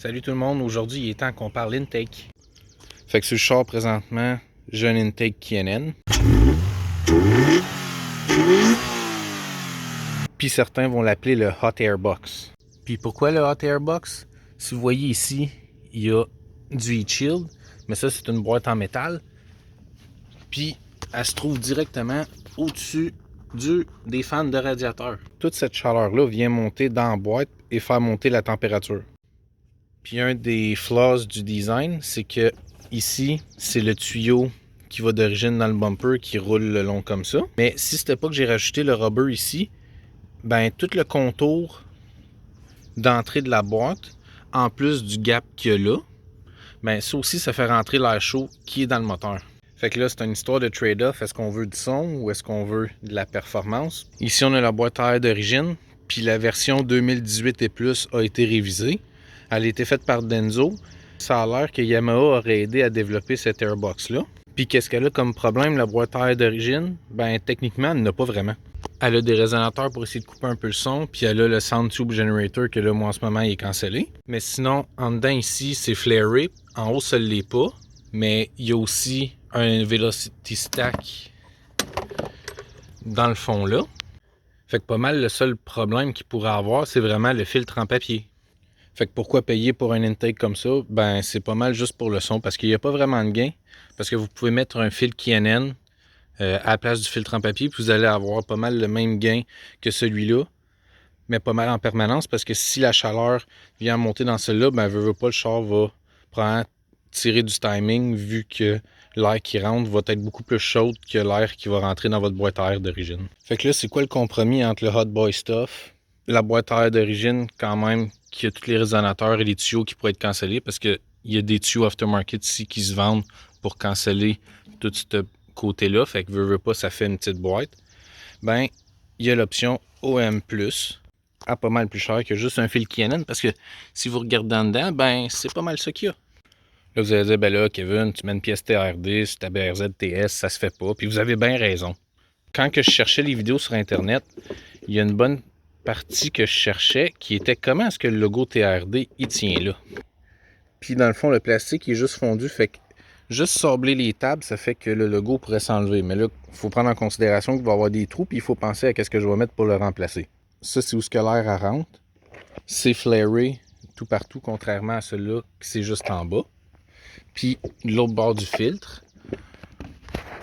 Salut tout le monde, aujourd'hui il est temps qu'on parle intake. Fait que sur le char présentement, j'ai un intake KNN. Puis certains vont l'appeler le Hot Air Box. Puis pourquoi le Hot Air Box? Si vous voyez ici, il y a du heat shield, mais ça c'est une boîte en métal. Puis elle se trouve directement au-dessus des fans de radiateur. Toute cette chaleur-là vient monter dans la boîte et faire monter la température. Puis un des flaws du design, c'est que ici, c'est le tuyau qui va d'origine dans le bumper qui roule le long comme ça. Mais si c'était pas que j'ai rajouté le rubber ici, ben tout le contour d'entrée de la boîte, en plus du gap qu'il y a là, ben ça aussi, ça fait rentrer l'air chaud qui est dans le moteur. Fait que là, c'est une histoire de trade-off. Est-ce qu'on veut du son ou est-ce qu'on veut de la performance? Ici, on a la boîte à air d'origine, puis la version 2018 et plus a été révisée. Elle a été faite par Denso. Ça a l'air que Yamaha aurait aidé à développer cette airbox-là. Puis qu'est-ce qu'elle a comme problème, la boîte à air d'origine? Ben techniquement, elle n'a pas vraiment. Elle a des résonateurs pour essayer de couper un peu le son, puis elle a le Sound Tube Generator que là, moi en ce moment, il est cancellé. Mais sinon, en dedans ici, c'est flaré. En haut, ça ne l'est pas. Mais il y a aussi un Velocity Stack dans le fond là. Fait que pas mal le seul problème qu'il pourrait avoir, c'est vraiment le filtre en papier. Fait que pourquoi payer pour un intake comme ça? Ben c'est pas mal juste pour le son parce qu'il n'y a pas vraiment de gain. Parce que vous pouvez mettre un fil KNN à la place du filtre en papier, puis vous allez avoir pas mal le même gain que celui-là, mais pas mal en permanence parce que si la chaleur vient monter dans celui-là, ben veut pas, le char va prendre tirer du timing vu que l'air qui rentre va être beaucoup plus chaud que l'air qui va rentrer dans votre boîte à air d'origine. Fait que là, c'est quoi le compromis entre le Hot Boy Stuff, la boîte à air d'origine quand même, qui a tous les résonateurs et les tuyaux qui pourraient être cancellés parce qu'il y a des tuyaux aftermarket ici qui se vendent pour canceller tout ce côté-là. Fait que veut pas, ça fait une petite boîte. Ben, il y a l'option OM+, à pas mal plus cher que juste un fil KNN parce que si vous regardez en dedans, ben, c'est pas mal ça qu'il y a. Là, vous allez dire, ben là, Kevin, tu mets une pièce TRD sur ta BRZ TS, ça se fait pas. Puis vous avez bien raison. Quand que je cherchais les vidéos sur Internet, il y a une bonne partie que je cherchais qui était comment est-ce que le logo TRD, il tient là. Puis dans le fond, le plastique il est juste fondu, fait que juste sabler les tables, ça fait que le logo pourrait s'enlever. Mais là, il faut prendre en considération qu'il va y avoir des trous, puis il faut penser à ce que je vais mettre pour le remplacer. Ça, c'est où ce que l'air rentre. C'est flaré tout partout, contrairement à celui-là qui c'est juste en bas. Puis l'autre bord du filtre,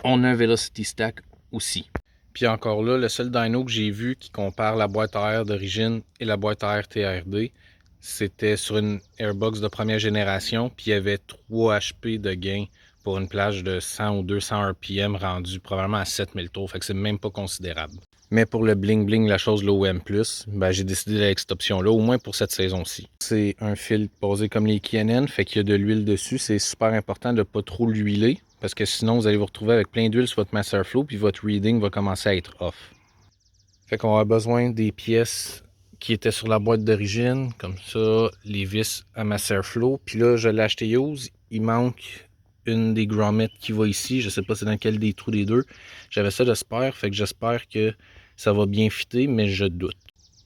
on a un Velocity Stack aussi. Puis encore là, le seul dyno que j'ai vu qui compare la boîte à air d'origine et la boîte à air TRD, c'était sur une Airbox de première génération, puis il y avait 3 HP de gain pour une plage de 100 ou 200 RPM rendu probablement à 7000 tours, fait que c'est même pas considérable. Mais pour le bling bling, la chose, l'OM+, ben j'ai décidé d'aller avec cette option-là, au moins pour cette saison-ci. C'est un fil posé comme les KNN, fait qu'il y a de l'huile dessus. C'est super important de ne pas trop l'huiler, parce que sinon vous allez vous retrouver avec plein d'huile sur votre master flow, puis votre reading va commencer à être off. Fait qu'on a besoin des pièces qui étaient sur la boîte d'origine, comme ça, les vis à master flow. Puis là, je l'ai acheté use, il manque une des grommets qui va ici, je sais pas c'est dans quel des trous des deux. J'avais ça de spare, fait que j'espère que ça va bien fitter, mais je doute.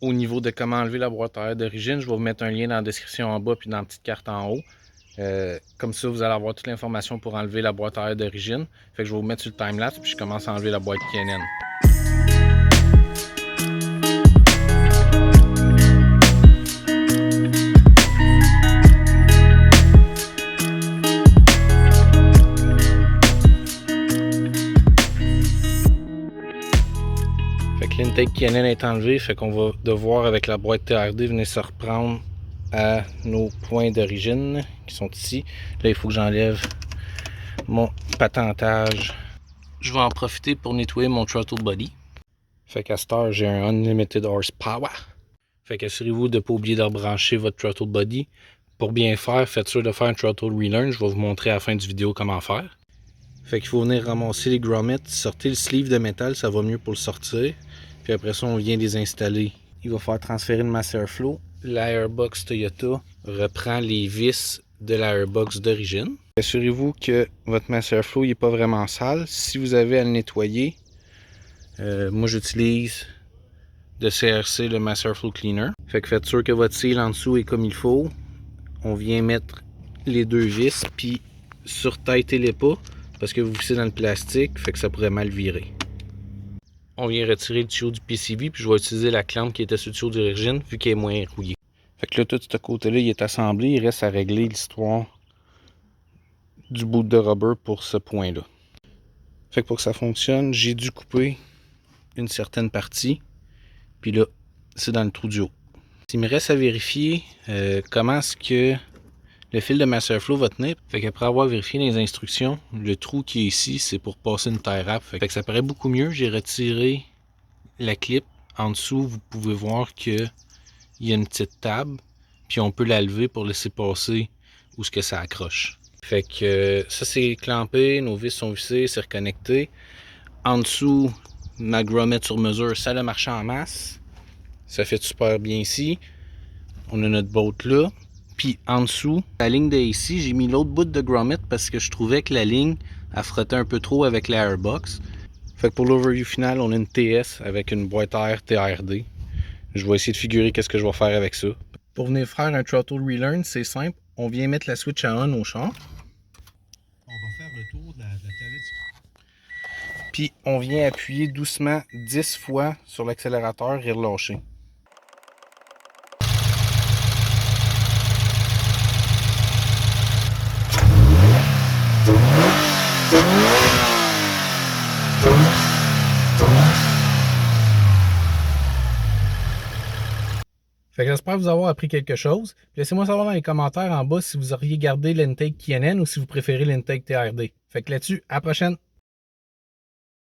Au niveau de comment enlever la boîte à air d'origine, je vais vous mettre un lien dans la description en bas puis dans la petite carte en haut. Comme ça, vous allez avoir toute l'information pour enlever la boîte à air d'origine. Fait que je vais vous mettre sur le timelapse puis je commence à enlever la boîte KNN. L'intake KNN est enlevé, fait qu'on va devoir avec la boîte TRD venir se reprendre à nos points d'origine qui sont ici. Là, il faut que j'enlève mon patentage. Je vais en profiter pour nettoyer mon throttle body. Fait qu'à cette heure, j'ai un Unlimited Horsepower. Fait qu'assurez-vous de ne pas oublier de rebrancher votre throttle body. Pour bien faire, faites sûr de faire un throttle relearn. Je vais vous montrer à la fin du vidéo comment faire. Fait qu'il faut venir ramasser les grommets, sortir le sleeve de métal, ça va mieux pour le sortir. Puis après ça, on vient les installer. Il va falloir transférer le master flow. La Airbox Toyota reprend les vis de la Airbox d'origine. Assurez-vous que votre master flow n'est pas vraiment sale. Si vous avez à le nettoyer, moi j'utilise de CRC le master flow cleaner. Fait que faites sûr que votre seal en dessous est comme il faut. on vient mettre les deux vis, puis surtightez-les pas, parce que vous vissez dans le plastique, fait que ça pourrait mal virer. On vient retirer le tuyau du PCV, puis je vais utiliser la clampe qui était sur le tuyau d'origine, vu qu'elle est moins rouillée. Fait que là, tout ce côté-là, il est assemblé, il reste à régler l'histoire du bout de rubber pour ce point-là. Fait que pour que ça fonctionne, j'ai dû couper une certaine partie, puis là, c'est dans le trou du haut. Il me reste à vérifier comment est-ce que le fil de Masterflow va tenir. Fait qu'après avoir vérifié les instructions, le trou qui est ici, c'est pour passer une tie wrap. Fait que ça paraît beaucoup mieux. J'ai retiré la clip. En dessous, vous pouvez voir qu'il y a une petite table, puis on peut la lever pour laisser passer où ce que ça accroche. Fait que ça c'est clampé, nos vis sont vissées, c'est reconnecté. En dessous, ma grommet sur mesure, ça a marché en masse. Ça fait super bien ici. On a notre boat là. Puis en dessous, la ligne de ici, j'ai mis l'autre bout de grommet parce que je trouvais que la ligne, elle frottait un peu trop avec la airbox. Fait que pour l'overview final, on a une TS avec une boîte à air TRD. Je vais essayer de figurer qu'est-ce que je vais faire avec ça. Pour venir faire un throttle relearn, c'est simple. On vient mettre la switch à on au char. On va faire le tour de la planète. Puis on vient appuyer doucement 10 fois sur l'accélérateur et relâcher. Fait que j'espère vous avoir appris quelque chose. Laissez-moi savoir dans les commentaires en bas si vous auriez gardé l'intake KNN ou si vous préférez l'intake TRD. Fait que là-dessus, à la prochaine!